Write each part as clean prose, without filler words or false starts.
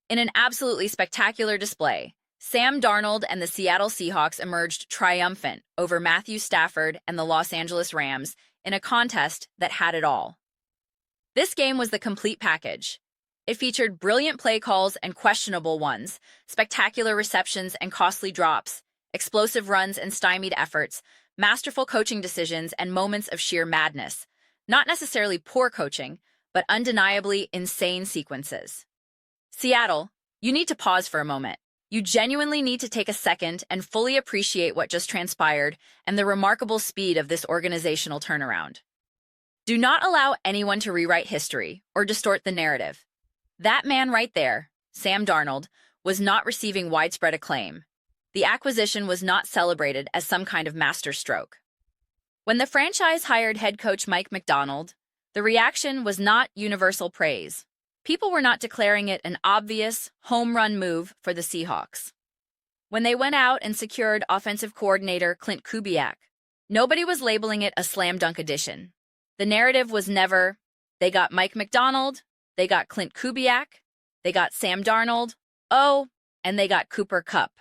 In an absolutely spectacular display, Sam Darnold and the Seattle Seahawks emerged triumphant over Matthew Stafford and the Los Angeles Rams in a contest that had it all. This game was the complete package. It featured brilliant play calls and questionable ones, spectacular receptions and costly drops, explosive runs and stymied efforts, masterful coaching decisions, and moments of sheer madness. Not necessarily poor coaching, but undeniably insane sequences. Seattle, you need to pause for a moment. You genuinely need to take a second and fully appreciate what just transpired and the remarkable speed of this organizational turnaround. Do not allow anyone to rewrite history or distort the narrative. That man right there, Sam Darnold, was not receiving widespread acclaim. The acquisition was not celebrated as some kind of masterstroke. When the franchise hired head coach Mike Macdonald, the reaction was not universal praise. People were not declaring it an obvious, home run move for the Seahawks. When they went out and secured offensive coordinator Clint Kubiak, nobody was labeling it a slam dunk addition. The narrative was never, they got Mike Macdonald, they got Clint Kubiak, they got Sam Darnold, oh, and they got Cooper Kupp.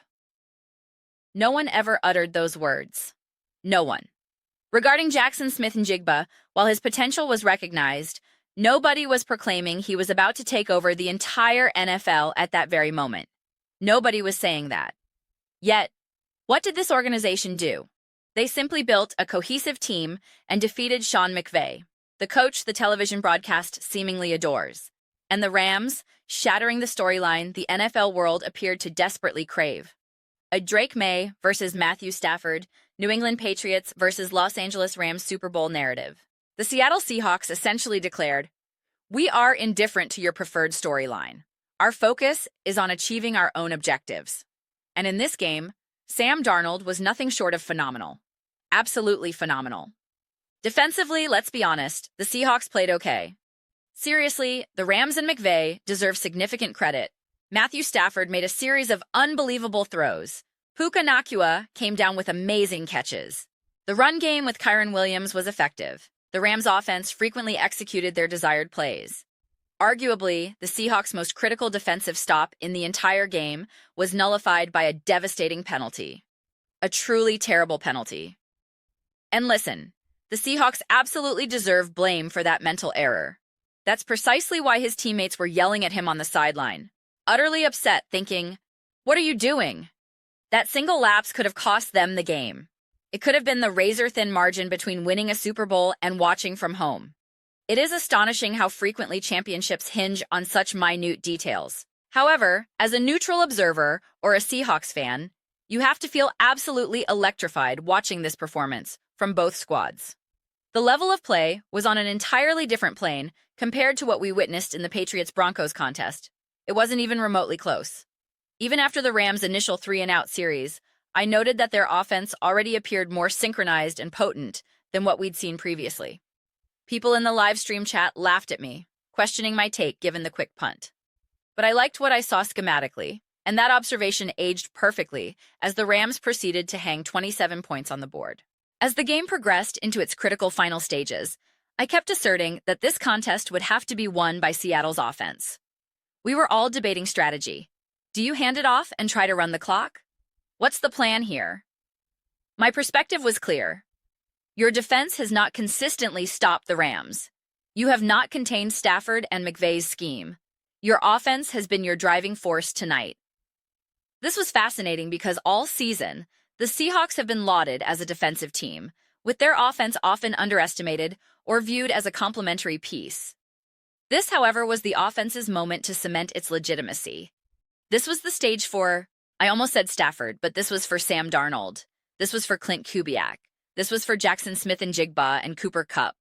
No one ever uttered those words. No one. Regarding Jackson Smith-Njigba, while his potential was recognized, nobody was proclaiming he was about to take over the entire NFL at that very moment. Nobody was saying that. Yet, what did this organization do? They simply built a cohesive team and defeated Sean McVay, the coach the television broadcast seemingly adores. And the Rams, shattering the storyline the NFL world appeared to desperately crave. A Drake May versus Matthew Stafford, New England Patriots versus Los Angeles Rams Super Bowl narrative. The Seattle Seahawks essentially declared, "We are indifferent to your preferred storyline. Our focus is on achieving our own objectives." And in this game, Sam Darnold was nothing short of phenomenal. Absolutely phenomenal. Defensively, let's be honest, the Seahawks played okay. Seriously, the Rams and McVay deserve significant credit. Matthew Stafford made a series of unbelievable throws. Puka Nacua came down with amazing catches. The run game with Kyren Williams was effective. The Rams' offense frequently executed their desired plays. Arguably, the Seahawks' most critical defensive stop in the entire game was nullified by a devastating penalty. A truly terrible penalty. And listen, the Seahawks absolutely deserve blame for that mental error. That's precisely why his teammates were yelling at him on the sideline, utterly upset, thinking, "What are you doing?" That single lapse could have cost them the game. It could have been the razor-thin margin between winning a Super Bowl and watching from home. It is astonishing how frequently championships hinge on such minute details. However, as a neutral observer or a Seahawks fan, you have to feel absolutely electrified watching this performance from both squads. The level of play was on an entirely different plane compared to what we witnessed in the Patriots-Broncos contest. It wasn't even remotely close. Even after the Rams' initial 3-and-out series, I noted that their offense already appeared more synchronized and potent than what we'd seen previously. People in the live stream chat laughed at me, questioning my take given the quick punt. But I liked what I saw schematically, and that observation aged perfectly as the Rams proceeded to hang 27 points on the board. As the game progressed into its critical final stages, I kept asserting that this contest would have to be won by Seattle's offense. We were all debating strategy. Do you hand it off and try to run the clock? What's the plan here? My perspective was clear. Your defense has not consistently stopped the Rams. You have not contained Stafford and McVay's scheme. Your offense has been your driving force tonight. This was fascinating because all season, the Seahawks have been lauded as a defensive team, with their offense often underestimated or viewed as a complementary piece. This, however, was the offense's moment to cement its legitimacy. This was the stage for, I almost said Stafford, but this was for Sam Darnold. This was for Clint Kubiak. This was for Jackson Smith-Njigba and Cooper Kupp.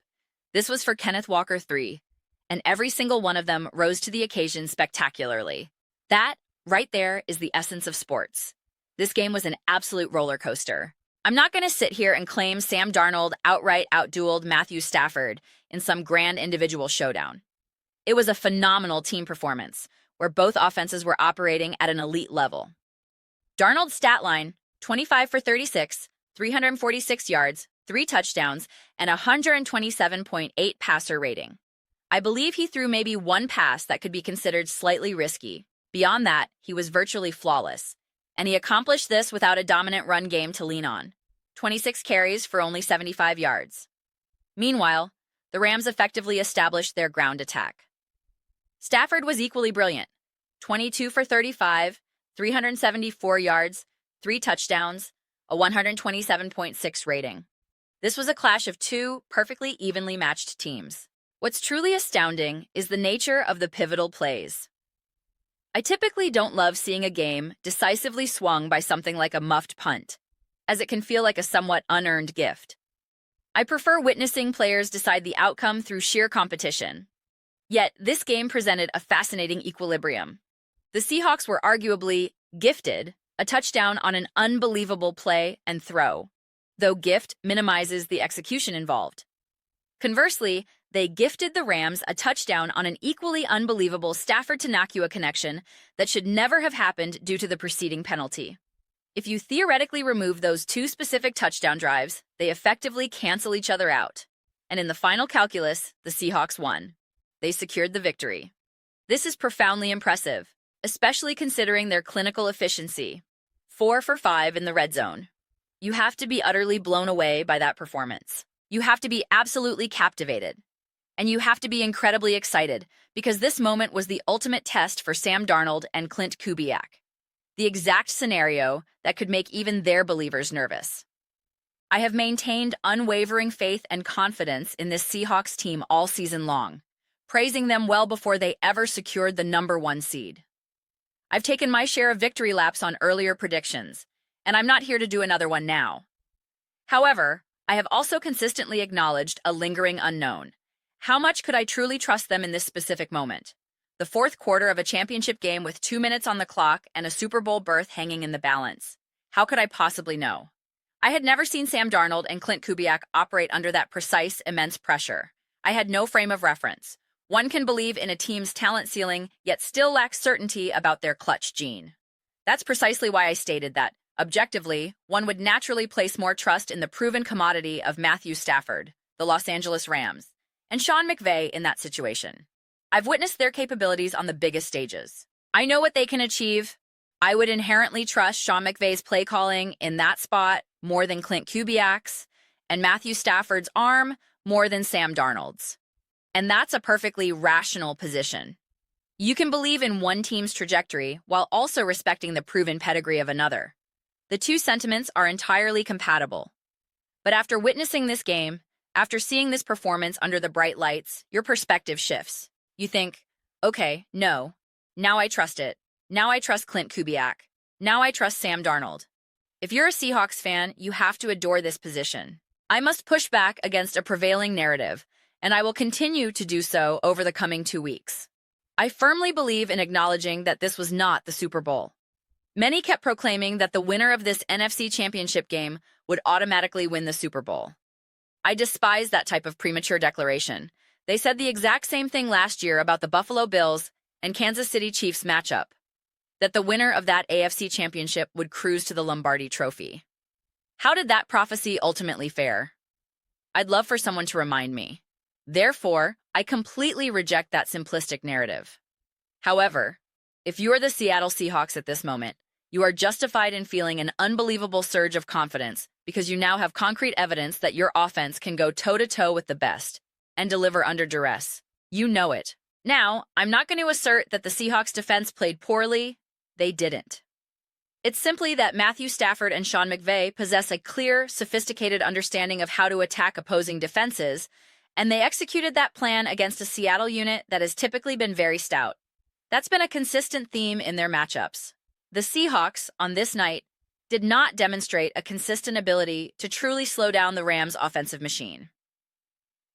This was for Kenneth Walker III. And every single one of them rose to the occasion spectacularly. That, right there, is the essence of sports. This game was an absolute roller coaster. I'm not going to sit here and claim Sam Darnold outright outdueled Matthew Stafford in some grand individual showdown. It was a phenomenal team performance, where both offenses were operating at an elite level. Darnold's stat line, 25 for 36, 346 yards, 3 touchdowns, and 127.8 passer rating. I believe he threw maybe one pass that could be considered slightly risky, Beyond that, he was virtually flawless, and he accomplished this without a dominant run game to lean on. 26 carries for only 75 yards. Meanwhile, the Rams effectively established their ground attack. Stafford was equally brilliant. 22 for 35, 374 yards, 3 touchdowns, a 127.6 rating. This was a clash of two perfectly evenly matched teams. What's truly astounding is the nature of the pivotal plays. I typically don't love seeing a game decisively swung by something like a muffed punt, as it can feel like a somewhat unearned gift. I prefer witnessing players decide the outcome through sheer competition. Yet, this game presented a fascinating equilibrium. The Seahawks were arguably gifted a touchdown on an unbelievable play and throw, though gift minimizes the execution involved. Conversely, they gifted the Rams a touchdown on an equally unbelievable Stafford to Nakua connection that should never have happened due to the preceding penalty. If you theoretically remove those two specific touchdown drives, they effectively cancel each other out. And in the final calculus, the Seahawks won. They secured the victory. This is profoundly impressive, especially considering their clinical efficiency. 4 for 5 in the red zone. You have to be utterly blown away by that performance. You have to be absolutely captivated. And you have to be incredibly excited, because this moment was the ultimate test for Sam Darnold and Clint Kubiak. The exact scenario that could make even their believers nervous. I have maintained unwavering faith and confidence in this Seahawks team all season long, praising them well before they ever secured the #1 seed. I've taken my share of victory laps on earlier predictions, and I'm not here to do another one now. However, I have also consistently acknowledged a lingering unknown. How much could I truly trust them in this specific moment? The fourth quarter of a championship game with 2 minutes on the clock and a Super Bowl berth hanging in the balance. How could I possibly know? I had never seen Sam Darnold and Clint Kubiak operate under that precise, immense pressure. I had no frame of reference. One can believe in a team's talent ceiling, yet still lack certainty about their clutch gene. That's precisely why I stated that, objectively, one would naturally place more trust in the proven commodity of Matthew Stafford, the Los Angeles Rams, and Sean McVay in that situation. I've witnessed their capabilities on the biggest stages. I know what they can achieve. I would inherently trust Sean McVay's play calling in that spot more than Clint Kubiak's, and Matthew Stafford's arm more than Sam Darnold's. And that's a perfectly rational position. You can believe in one team's trajectory while also respecting the proven pedigree of another. The two sentiments are entirely compatible. But after witnessing this game, after seeing this performance under the bright lights, your perspective shifts. You think, okay, no, now I trust it. Now I trust Clint Kubiak. Now I trust Sam Darnold. If you're a Seahawks fan, you have to adore this position. I must push back against a prevailing narrative, and I will continue to do so over the coming 2 weeks. I firmly believe in acknowledging that this was not the Super Bowl. Many kept proclaiming that the winner of this NFC Championship game would automatically win the Super Bowl. I despise that type of premature declaration. They said the exact same thing last year about the Buffalo Bills and Kansas City Chiefs matchup, that the winner of that AFC Championship would cruise to the Lombardi Trophy. How did that prophecy ultimately fare? I'd love for someone to remind me. Therefore, I completely reject that simplistic narrative. However, if you are the Seattle Seahawks at this moment, you are justified in feeling an unbelievable surge of confidence because you now have concrete evidence that your offense can go toe-to-toe with the best and deliver under duress. You know it. Now, I'm not going to assert that the Seahawks defense played poorly. They didn't. It's simply that Matthew Stafford and Sean McVay possess a clear, sophisticated understanding of how to attack opposing defenses, and they executed that plan against a Seattle unit that has typically been very stout. That's been a consistent theme in their matchups. The Seahawks, on this night, did not demonstrate a consistent ability to truly slow down the Rams' offensive machine.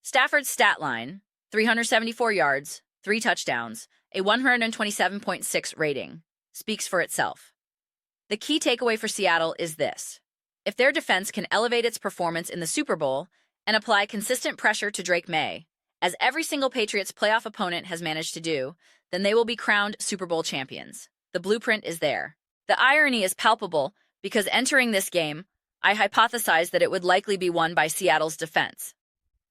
Stafford's stat line, 374 yards, 3 touchdowns, a 127.6 rating, speaks for itself. The key takeaway for Seattle is this. If their defense can elevate its performance in the Super Bowl and apply consistent pressure to Drake May, as every single Patriots playoff opponent has managed to do, then they will be crowned Super Bowl champions. The blueprint is there. The irony is palpable because entering this game, I hypothesized that it would likely be won by Seattle's defense.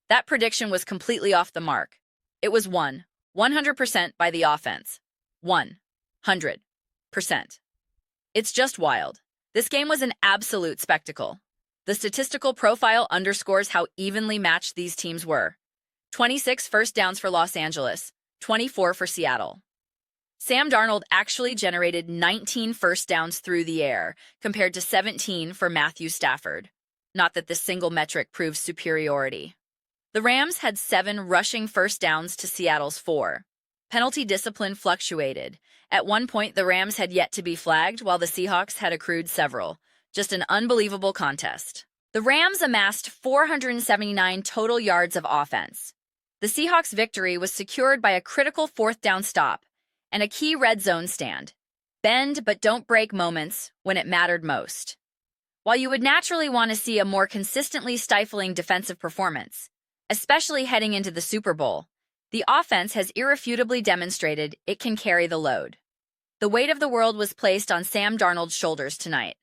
That prediction was completely off the mark. It was won, 100% by the offense. 1. 100%. It's just wild. This game was an absolute spectacle. The statistical profile underscores how evenly matched these teams were. 26 first downs for Los Angeles, 24 for Seattle. Sam Darnold actually generated 19 first downs through the air, compared to 17 for Matthew Stafford. Not that this single metric proves superiority. The Rams had 7 rushing first downs to Seattle's 4. Penalty discipline fluctuated. At one point, the Rams had yet to be flagged, while the Seahawks had accrued several. Just an unbelievable contest. The Rams amassed 479 total yards of offense. The Seahawks' victory was secured by a critical fourth down stop and a key red zone stand. Bend but don't break moments when it mattered most. While you would naturally want to see a more consistently stifling defensive performance, especially heading into the Super Bowl, the offense has irrefutably demonstrated it can carry the load. The weight of the world was placed on Sam Darnold's shoulders tonight.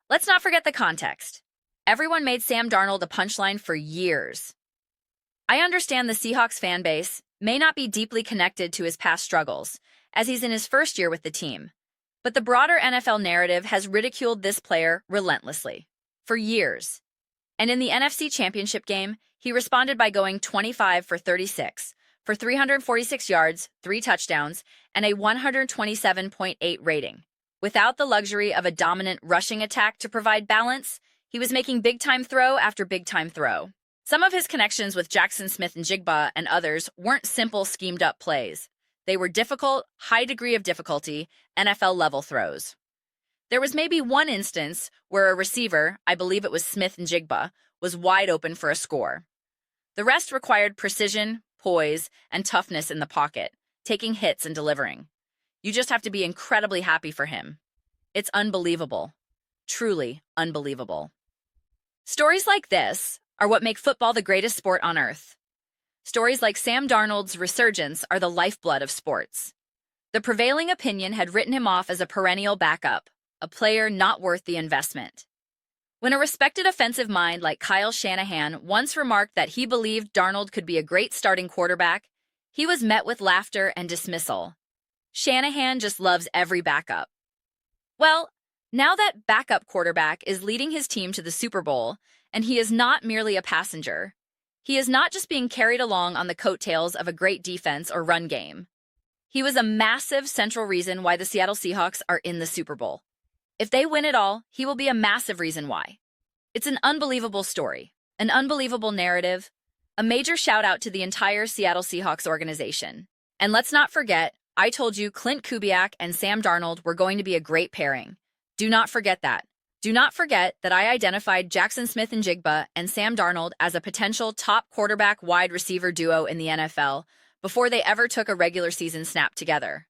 Let's not forget the context. Everyone made Sam Darnold a punchline for years. I understand the Seahawks fan base may not be deeply connected to his past struggles, as he's in his first year with the team, but the broader NFL narrative has ridiculed this player relentlessly, for years. And in the NFC Championship game, he responded by going 25 for 36, for 346 yards, 3 touchdowns, and a 127.8 rating. Without the luxury of a dominant rushing attack to provide balance, he was making big-time throw after big-time throw. Some of his connections with Jackson Smith-Njigba and others weren't simple, schemed-up plays. They were difficult, high degree of difficulty, NFL-level throws. There was maybe one instance where a receiver, I believe it was Smith-Njigba, was wide open for a score. The rest required precision, poise, and toughness in the pocket, taking hits and delivering. You just have to be incredibly happy for him. It's unbelievable. Truly unbelievable. Stories like this are what make football the greatest sport on earth. Stories like Sam Darnold's resurgence are the lifeblood of sports. The prevailing opinion had written him off as a perennial backup, a player not worth the investment. When a respected offensive mind like Kyle Shanahan once remarked that he believed Darnold could be a great starting quarterback, he was met with laughter and dismissal. Shanahan just loves every backup. Well, now that backup quarterback is leading his team to the Super Bowl, and he is not merely a passenger. He is not just being carried along on the coattails of a great defense or run game. He was a massive central reason why the Seattle Seahawks are in the Super Bowl. If they win it all, he will be a massive reason why. It's an unbelievable story, an unbelievable narrative, a major shout out to the entire Seattle Seahawks organization. And let's not forget, I told you Clint Kubiak and Sam Darnold were going to be a great pairing. Do not forget that. Do not forget that I identified Jackson Smith-Njigba and Sam Darnold as a potential top quarterback wide receiver duo in the NFL before they ever took a regular season snap together.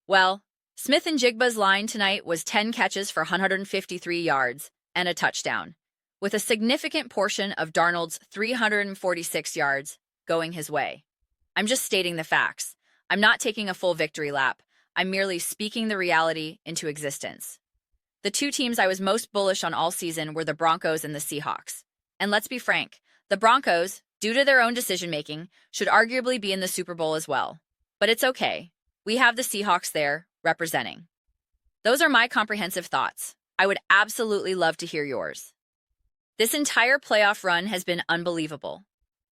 Well, Smith-Njigba's line tonight was 10 catches for 153 yards and a touchdown, with a significant portion of Darnold's 346 yards going his way. I'm just stating the facts. I'm not taking a full victory lap. I'm merely speaking the reality into existence. The two teams I was most bullish on all season were the Broncos and the Seahawks. And let's be frank, the Broncos, due to their own decision-making, should arguably be in the Super Bowl as well. But it's okay. We have the Seahawks there, representing. Those are my comprehensive thoughts. I would absolutely love to hear yours. This entire playoff run has been unbelievable.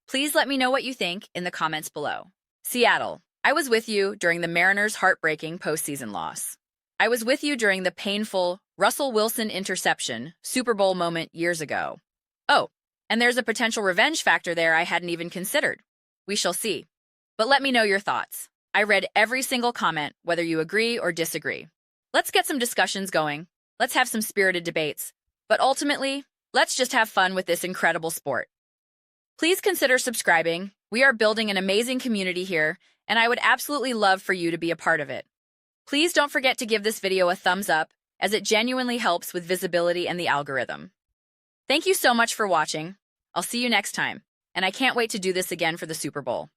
Please let me know what you think in the comments below. Seattle, I was with you during the Mariners' heartbreaking postseason loss. I was with you during the painful Russell Wilson interception Super Bowl moment years ago. Oh, and there's a potential revenge factor there I hadn't even considered. We shall see. But let me know your thoughts. I read every single comment, whether you agree or disagree. Let's get some discussions going. Let's have some spirited debates. But ultimately, let's just have fun with this incredible sport. Please consider subscribing. We are building an amazing community here, and I would absolutely love for you to be a part of it. Please don't forget to give this video a thumbs up, as it genuinely helps with visibility and the algorithm. Thank you so much for watching. I'll see you next time, and I can't wait to do this again for the Super Bowl.